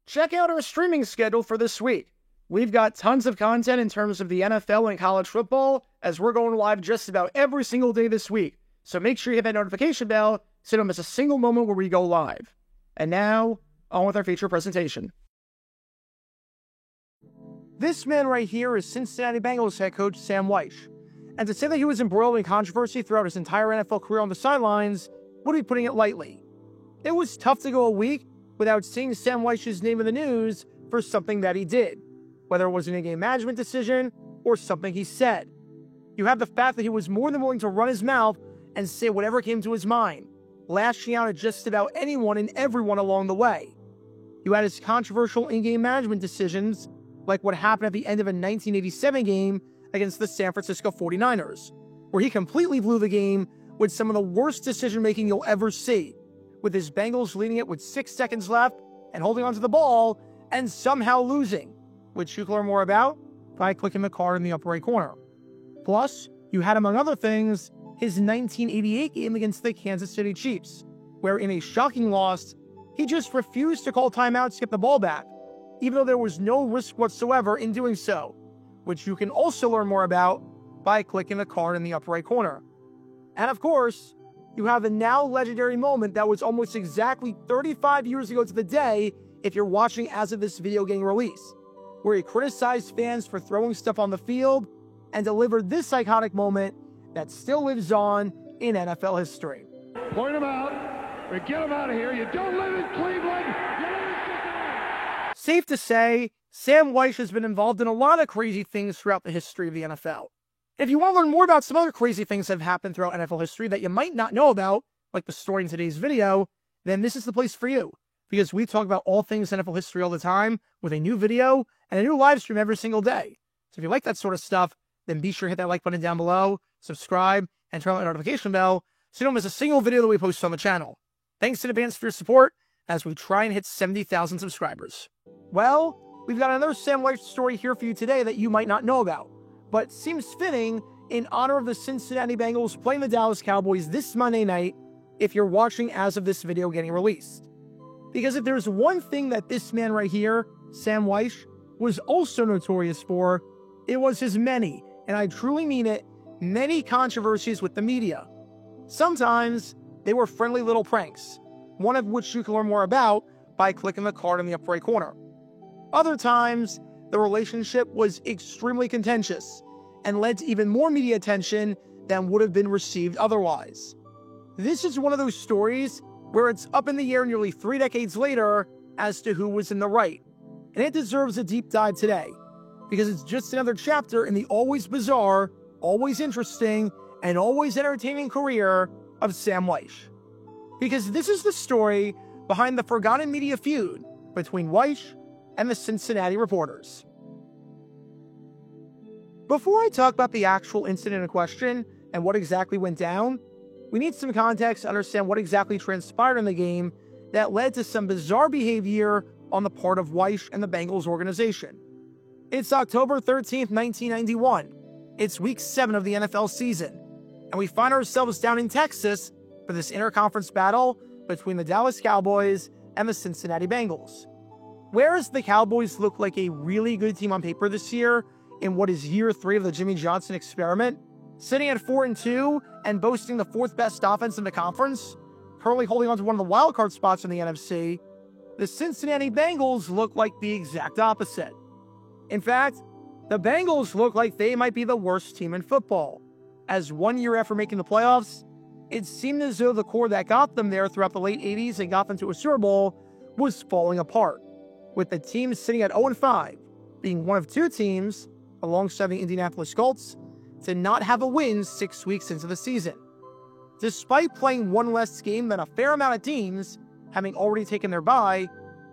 check out our streaming schedule for this week. We've got tons of content in terms of the NFL and college football, as we're going live just about every single day this week. So make sure you hit that notification bell so you don't miss a single moment where we go live. And now, on with our feature presentation. This man right here is Cincinnati Bengals head coach Sam Wyche. And to say that he was embroiled in controversy throughout his entire NFL career on the sidelines would be putting it lightly. It was tough to go a week without seeing Sam Wyche's name in the news for something that he did, whether it was an in-game management decision or something he said. You have the fact that he was more than willing to run his mouth and say whatever came to his mind, lashing out at just about anyone and everyone along the way. You had his controversial in-game management decisions, like what happened at the end of a 1987 game against the San Francisco 49ers, where he completely blew the game with some of the worst decision-making you'll ever see, with his Bengals leading it with 6 seconds left and holding onto the ball and somehow losing, which you can learn more about by clicking the card in the upper right corner. Plus, you had, among other things, his 1988 game against the Kansas City Chiefs, where in a shocking loss, he just refused to call timeout to get the ball back, even though there was no risk whatsoever in doing so, which you can also learn more about by clicking the card in the upper right corner. And of course, you have the now legendary moment that was almost exactly 35 years ago to the day if you're watching as of this video getting released, where he criticized fans for throwing stuff on the field and delivered this iconic moment that still lives on in NFL history. Point him out. We get him out of here. You don't live in Cleveland. You live in Cincinnati. Safe to say, Sam Wyche has been involved in a lot of crazy things throughout the history of the NFL. If you want to learn more about some other crazy things that have happened throughout NFL history that you might not know about, like the story in today's video, then this is the place for you, because we talk about all things NFL history all the time with a new video and a new live stream every single day. So if you like that sort of stuff, then be sure to hit that like button down below, subscribe, and turn on the notification bell so you don't miss a single video that we post on the channel. Thanks in advance for your support as we try and hit 70,000 subscribers. Well, we've got another Sam Wyche story here for you today that you might not know about, but seems fitting in honor of the Cincinnati Bengals playing the Dallas Cowboys this Monday night if you're watching as of this video getting released. Because if there's one thing that this man right here, Sam Wyche, was also notorious for, it was his many, and I truly mean it, many controversies with the media. Sometimes they were friendly little pranks, one of which you can learn more about by clicking the card in the upper right corner. Other times, the relationship was extremely contentious and led to even more media attention than would have been received otherwise. This is one of those stories where it's up in the air nearly 3 decades later as to who was in the right, and it deserves a deep dive today, because it's just another chapter in the always bizarre, always interesting, and always entertaining career of Sam Wyche. Because this is the story behind the forgotten media feud between Wyche and the Cincinnati reporters. Before I talk about the actual incident in question and what exactly went down, we need some context to understand what exactly transpired in the game that led to some bizarre behavior on the part of Wyche and the Bengals organization. It's October 13th, 1991. It's week 7 of the NFL season, and we find ourselves down in Texas for this interconference battle between the Dallas Cowboys and the Cincinnati Bengals. Whereas the Cowboys look like a really good team on paper this year in what is year 3 of the Jimmy Johnson experiment, sitting at 4-2 and boasting the 4th best offense in the conference, currently holding on to one of the wildcard spots in the NFC, the Cincinnati Bengals look like the exact opposite. In fact, the Bengals look like they might be the worst team in football, as 1 year after making the playoffs, it seemed as though the core that got them there throughout the late 80s and got them to a Super Bowl was falling apart, with the team sitting at 0-5, being one of 2 teams, alongside the Indianapolis Colts, to not have a win 6 weeks into the season. Despite playing one less game than a fair amount of teams, having already taken their bye,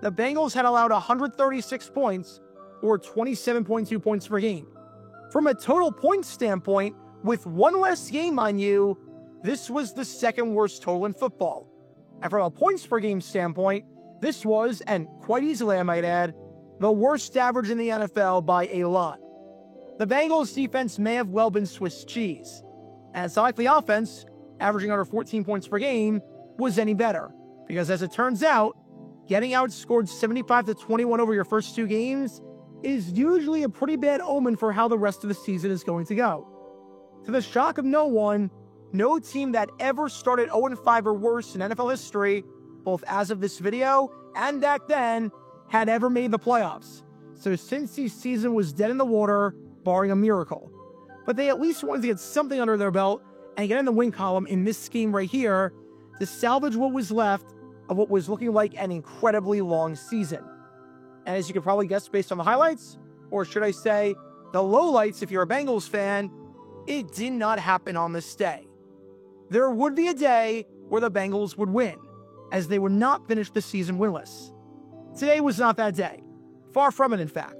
the Bengals had allowed 136 points, or 27.2 points per game. From a total points standpoint, with one less game, mind you, this was the second worst total in football. And from a points per game standpoint, this was, and quite easily I might add, the worst average in the NFL by a lot. The Bengals defense may have well been Swiss cheese, and it's not like the offense, averaging under 14 points per game, was any better, because as it turns out, getting outscored 75-21 over your first 2 games is usually a pretty bad omen for how the rest of the season is going to go. To the shock of no one, no team that ever started 0-5 or worse in NFL history, both as of this video and back then, had ever made the playoffs. So Cincy's season was dead in the water, barring a miracle. But they at least wanted to get something under their belt and get in the win column in this game right here to salvage what was left of what was looking like an incredibly long season. And as you can probably guess based on the highlights, or should I say, the lowlights if you're a Bengals fan, it did not happen on this day. There would be a day where the Bengals would win, as they would not finish the season winless. Today was not that day. Far from it, in fact.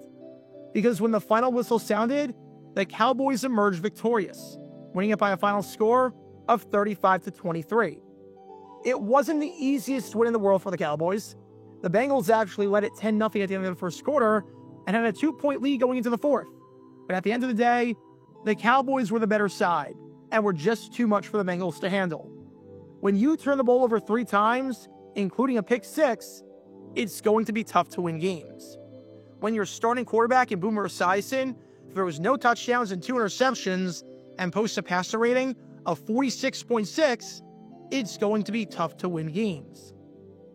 Because when the final whistle sounded, the Cowboys emerged victorious, winning it by a final score of 35-23. It wasn't the easiest win in the world for the Cowboys. The Bengals actually led it 10-0 at the end of the first quarter and had a 2-point lead going into the fourth. But at the end of the day, the Cowboys were the better side and were just too much for the Bengals to handle. When you turn the ball over 3 times, including a pick 6, it's going to be tough to win games. When your starting quarterback in Boomer Esiason throws no touchdowns and 2 interceptions and posts a passer rating of 46.6, it's going to be tough to win games.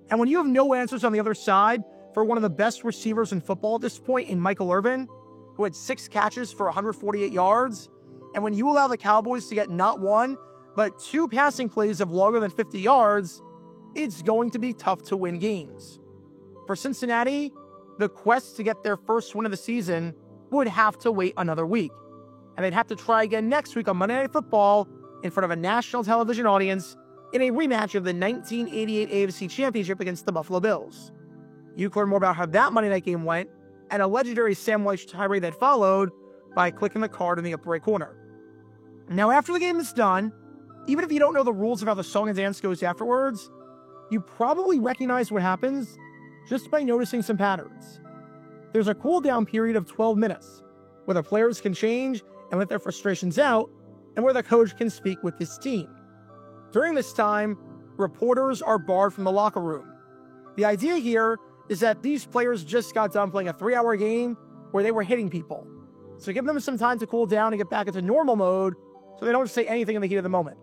And when you have no answers on the other side for one of the best receivers in football at this point in Michael Irvin, who had 6 catches for 148 yards, and when you allow the Cowboys to get not 1, but 2 passing plays of longer than 50 yards, it's going to be tough to win games. For Cincinnati, the quest to get their first win of the season would have to wait another week, and they'd have to try again next week on Monday Night Football in front of a national television audience in a rematch of the 1988 AFC Championship against the Buffalo Bills. You can learn more about how that Monday night game went and a legendary Sam Wyche tirade that followed by clicking the card in the upper right corner. Now, after the game is done, even if you don't know the rules of how the song and dance goes afterwards, you probably recognize what happens just by noticing some patterns. There's a cool-down period of 12 minutes, where the players can change and let their frustrations out, and where the coach can speak with his team. During this time, reporters are barred from the locker room. The idea here is that these players just got done playing a 3-hour game where they were hitting people. So give them some time to cool down and get back into normal mode so they don't say anything in the heat of the moment.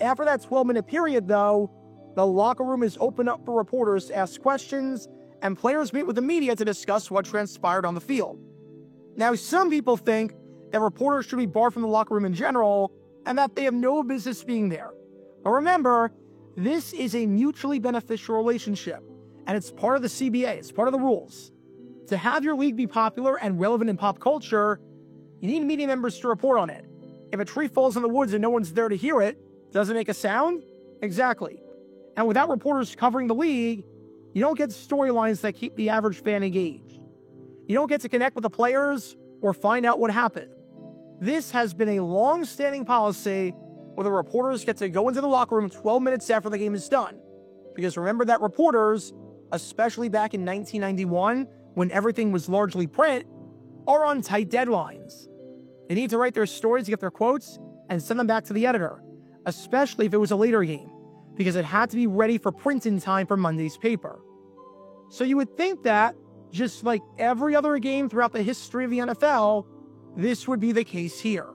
After that 12-minute period, though, the locker room is open up for reporters to ask questions, and players meet with the media to discuss what transpired on the field. Now, some people think that reporters should be barred from the locker room in general, and that they have no business being there. But remember, this is a mutually beneficial relationship, and it's part of the CBA, it's part of the rules. To have your league be popular and relevant in pop culture, you need media members to report on it. If a tree falls in the woods and no one's there to hear it, does it make a sound? Exactly. And without reporters covering the league, you don't get storylines that keep the average fan engaged. You don't get to connect with the players or find out what happened. This has been a long-standing policy where the reporters get to go into the locker room 12 minutes after the game is done. Because remember that reporters, especially back in 1991, when everything was largely print, are on tight deadlines. They need to write their stories, get their quotes, and send them back to the editor, especially if it was a later game, because it had to be ready for print in time for Monday's paper. So you would think that, just like every other game throughout the history of the NFL, this would be the case here.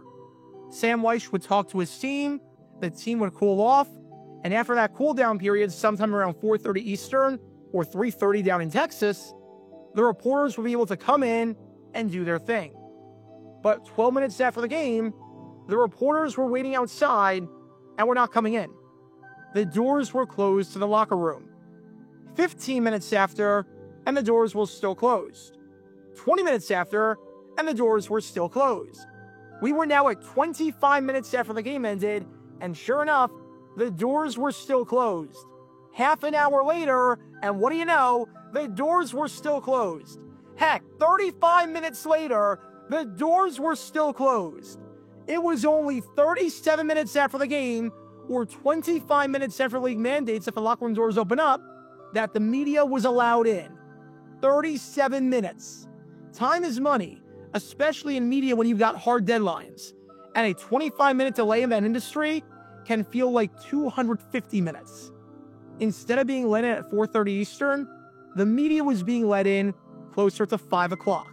Sam Wyche would talk to his team, the team would cool off, and after that cool-down period, sometime around 4:30 Eastern or 3:30 down in Texas, the reporters would be able to come in and do their thing. But 12 minutes after the game, the reporters were waiting outside and were not coming in. The doors were closed to the locker room. 15 minutes after, and the doors were still closed. 20 minutes after, and the doors were still closed. We were now at 25 minutes after the game ended, and sure enough, the doors were still closed. Half an hour later, and what do you know, the doors were still closed. Heck, 35 minutes later, the doors were still closed. It was only 37 minutes after the game, or 25 minutes after league mandates if the locker room doors open up, that the media was allowed in. 37 minutes. Time is money, especially in media when you've got hard deadlines. And a 25-minute delay in that industry can feel like 250 minutes. Instead of being let in at 4:30 Eastern, the media was being let in closer to 5 o'clock.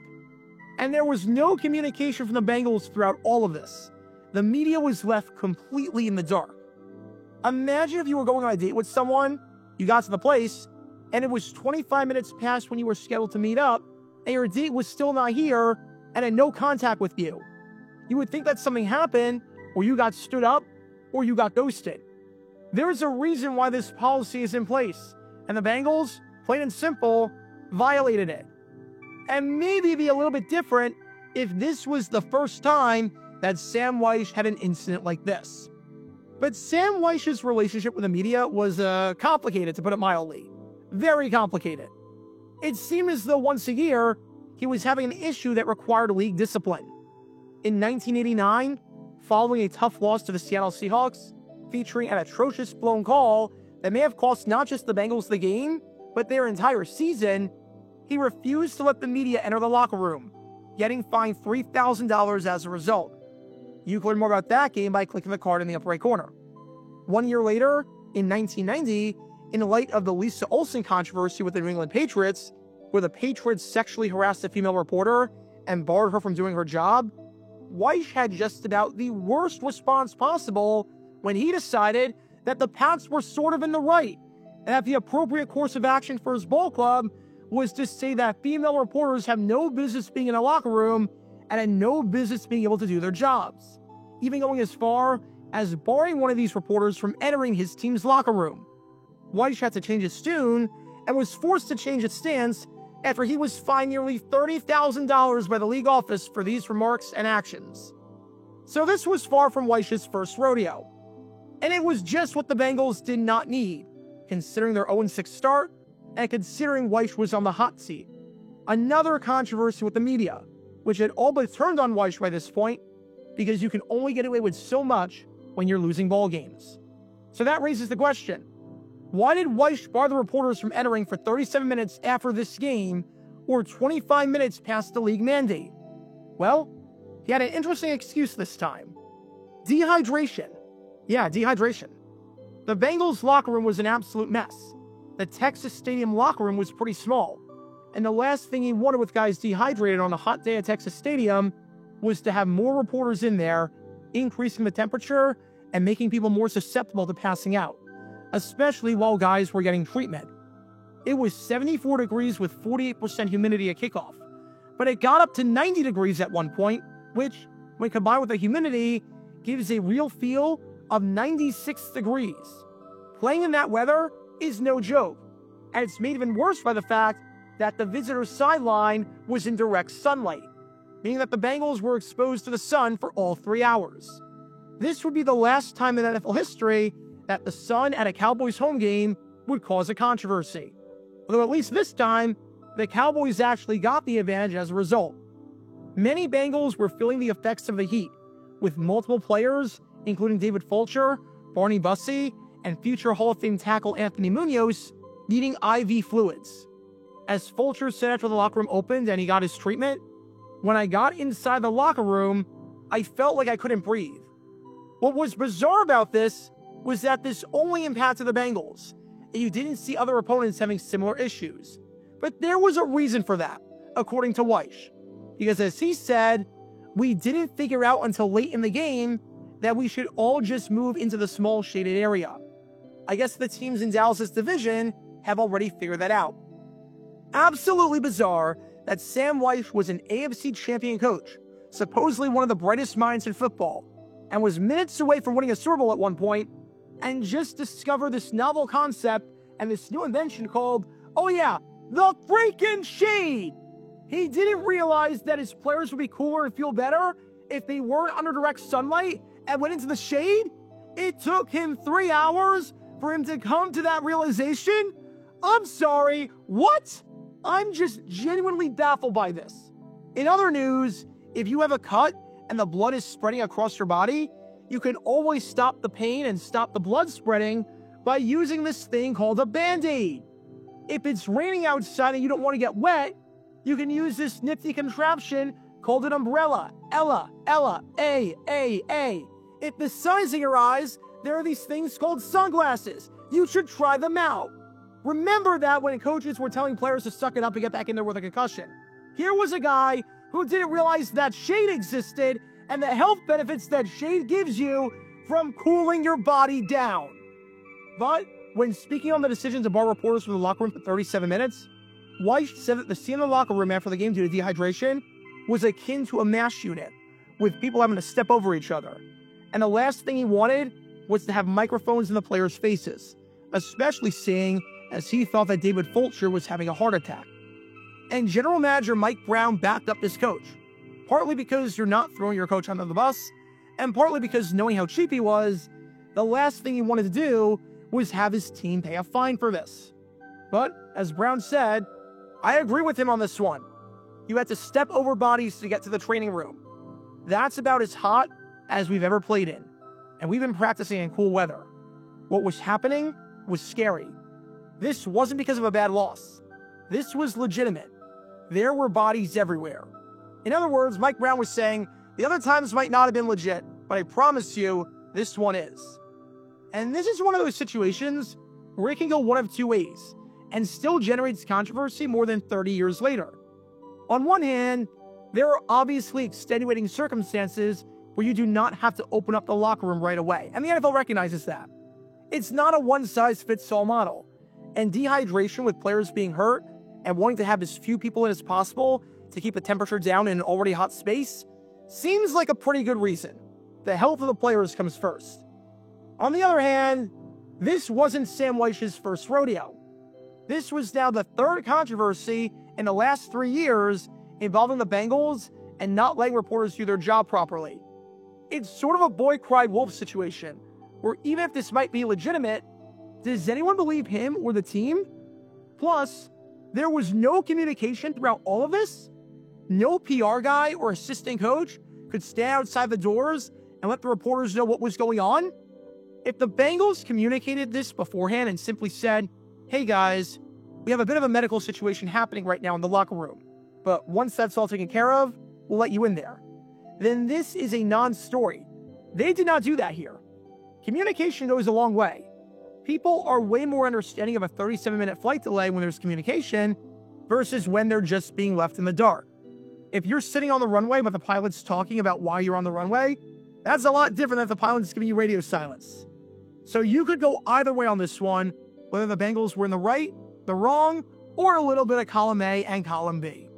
And there was no communication from the Bengals throughout all of this. The media was left completely in the dark. Imagine if you were going on a date with someone, you got to the place, and it was 25 minutes past when you were scheduled to meet up, and your date was still not here and had no contact with you. You would think that something happened, or you got stood up, or you got ghosted. There's a reason why this policy is in place, and the Bengals, plain and simple, violated it. And maybe be a little bit different if this was the first time that Sam Wyche had an incident like this. But Sam Wyche's relationship with the media was complicated, to put it mildly. Very complicated. It seemed as though once a year, he was having an issue that required league discipline. In 1989, following a tough loss to the Seattle Seahawks, featuring an atrocious blown call that may have cost not just the Bengals the game, but their entire season, he refused to let the media enter the locker room, getting fined $3,000 as a result. You can learn more about that game by clicking the card in the upper right corner. 1 year later, in 1990, in light of the Lisa Olson controversy with the New England Patriots, where the Patriots sexually harassed a female reporter and barred her from doing her job, Wyche had just about the worst response possible when he decided that the Pats were sort of in the right, and that the appropriate course of action for his ball club was to say that female reporters have no business being in a locker room and had no business being able to do their jobs, even going as far as barring one of these reporters from entering his team's locker room. Wyche had to change his tune and was forced to change its stance after he was fined nearly $30,000 by the league office for these remarks and actions. So this was far from Wyche's first rodeo. And it was just what the Bengals did not need, considering their 0-6 start and considering Wyche was on the hot seat. Another controversy with the media, which had all but turned on Wyche by this point, because you can only get away with so much when you're losing ball games. So that raises the question, why did Wyche bar the reporters from entering for 37 minutes after this game, or 25 minutes past the league mandate? Well, he had an interesting excuse this time. Dehydration. Yeah, dehydration. The Bengals locker room was an absolute mess. The Texas Stadium locker room was pretty small, and the last thing he wanted with guys dehydrated on a hot day at Texas Stadium was to have more reporters in there, increasing the temperature and making people more susceptible to passing out, especially while guys were getting treatment. It was 74 degrees with 48% humidity at kickoff, but it got up to 90 degrees at one point, which, when combined with the humidity, gives a real feel of 96 degrees. Playing in that weather is no joke, and it's made even worse by the fact that the visitor's sideline was in direct sunlight, meaning that the Bengals were exposed to the sun for all 3 hours. This would be the last time in NFL history that the sun at a Cowboys home game would cause a controversy. Although at least this time, the Cowboys actually got the advantage as a result. Many Bengals were feeling the effects of the heat, with multiple players, including David Fulcher, Barney Bussey, and future Hall of Fame tackle Anthony Munoz, needing IV fluids. As Fulcher said after the locker room opened and he got his treatment, "When I got inside the locker room, I felt like I couldn't breathe." What was bizarre about this was that this only impacted the Bengals, and you didn't see other opponents having similar issues. But there was a reason for that, according to Wyche, because as he said, "We didn't figure out until late in the game that we should all just move into the small shaded area." I guess the teams in Dallas's division have already figured that out. Absolutely bizarre that Sam Wyche was an AFC champion coach, supposedly one of the brightest minds in football, and was minutes away from winning a Super Bowl at one point, and just discovered this novel concept and this new invention called, oh yeah, the freaking shade. He didn't realize that his players would be cooler and feel better if they weren't under direct sunlight and went into the shade. It took him 3 hours for him to come to that realization. I'm sorry, what? I'm just genuinely baffled by this. In other news, if you have a cut and the blood is spreading across your body, you can always stop the pain and stop the blood spreading by using this thing called a Band-Aid. If it's raining outside and you don't want to get wet, you can use this nifty contraption called an umbrella. Ella, A. If the sun is in your eyes, there are these things called sunglasses. You should try them out. Remember that when coaches were telling players to suck it up and get back in there with a concussion. Here was a guy who didn't realize that shade existed and the health benefits that shade gives you from cooling your body down. But when speaking on the decision to bar reporters from the locker room for 37 minutes, Weiss said that the scene in the locker room after the game due to dehydration was akin to a MASH unit, with people having to step over each other. And the last thing he wanted was to have microphones in the players' faces, especially seeing as he thought that David Fulcher was having a heart attack. And General Manager Mike Brown backed up his coach, partly because you're not throwing your coach under the bus, and partly because knowing how cheap he was, the last thing he wanted to do was have his team pay a fine for this. But, as Brown said, I agree with him on this one. You had to step over bodies to get to the training room. That's about as hot as we've ever played in, and we've been practicing in cool weather. What was happening was scary. This wasn't because of a bad loss. This was legitimate. There were bodies everywhere. In other words, Mike Brown was saying, the other times might not have been legit, but I promise you, this one is. And this is one of those situations where it can go one of two ways, and still generates controversy more than 30 years later. On one hand, there are obviously extenuating circumstances where you do not have to open up the locker room right away, and the NFL recognizes that. It's not a one-size-fits-all model, and dehydration with players being hurt and wanting to have as few people in as possible to keep the temperature down in an already hot space seems like a pretty good reason. The health of the players comes first. On the other hand, this wasn't Sam Weiss's first rodeo. This was now the third controversy in the last 3 years involving the Bengals and not letting reporters do their job properly. It's sort of a boy cried wolf situation, where even if this might be legitimate, does anyone believe him or the team? Plus, there was no communication throughout all of this. No PR guy or assistant coach could stand outside the doors and let the reporters know what was going on. If the Bengals communicated this beforehand and simply said, hey guys, we have a bit of a medical situation happening right now in the locker room, but once that's all taken care of, we'll let you in there, then this is a non-story. They did not do that here. Communication goes a long way. People are way more understanding of a 37-minute flight delay when there's communication versus when they're just being left in the dark. If you're sitting on the runway but the pilot's talking about why you're on the runway, that's a lot different than if the pilot's giving you radio silence. So you could go either way on this one, whether the Bengals were in the right, the wrong, or a little bit of column A and column B.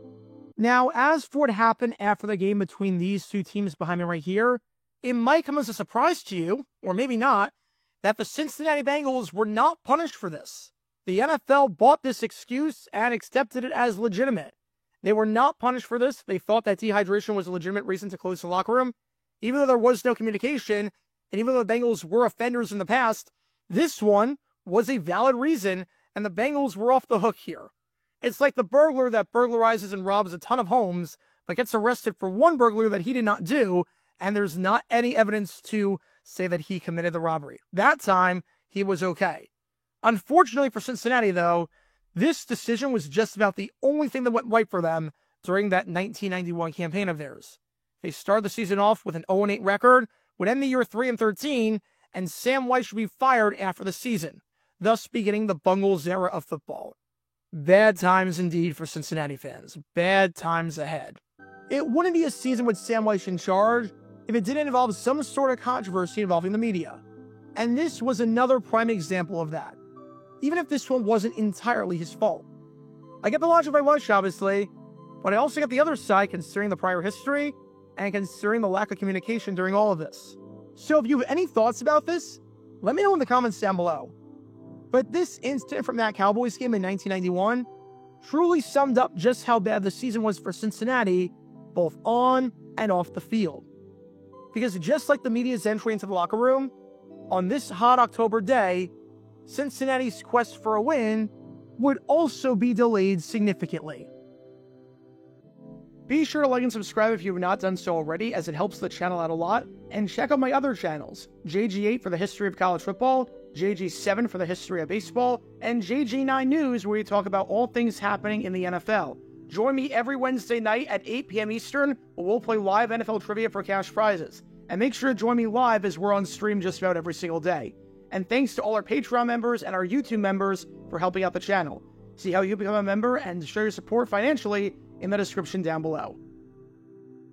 Now, as for what happened after the game between these two teams behind me right here, it might come as a surprise to you, or maybe not, that the Cincinnati Bengals were not punished for this. The NFL bought this excuse and accepted it as legitimate. They were not punished for this. They thought that dehydration was a legitimate reason to close the locker room. Even though there was no communication, and even though the Bengals were offenders in the past, this one was a valid reason, and the Bengals were off the hook here. It's like the burglar that burglarizes and robs a ton of homes, but gets arrested for one burglary that he did not do, and there's not any evidence to say that he committed the robbery. That time, he was okay. Unfortunately for Cincinnati, though, this decision was just about the only thing that went right for them during that 1991 campaign of theirs. They started the season off with an 0-8 record, would end the year 3-13, and Sam Weiss should be fired after the season, thus beginning the Bungles era of football. Bad times indeed for Cincinnati fans. Bad times ahead. It wouldn't be a season with Sam Weiss in charge if it didn't involve some sort of controversy involving the media. And this was another prime example of that, even if this one wasn't entirely his fault. I get the logic by Weiss, obviously, but I also get the other side considering the prior history and considering the lack of communication during all of this. So if you have any thoughts about this, let me know in the comments down below. But this incident from that Cowboys game in 1991 truly summed up just how bad the season was for Cincinnati, both on and off the field. Because just like the media's entry into the locker room, on this hot October day, Cincinnati's quest for a win would also be delayed significantly. Be sure to like and subscribe if you have not done so already, as it helps the channel out a lot, and check out my other channels, JG8 for the history of college football, JG7 for the history of baseball, and JG9 News, where we talk about all things happening in the NFL. Join me every Wednesday night at 8 p.m. Eastern, where we'll play live NFL trivia for cash prizes. And make sure to join me live, as we're on stream just about every single day. And thanks to all our Patreon members and our YouTube members for for helping out the channel. See how you become a member and show your support financially in the description down below.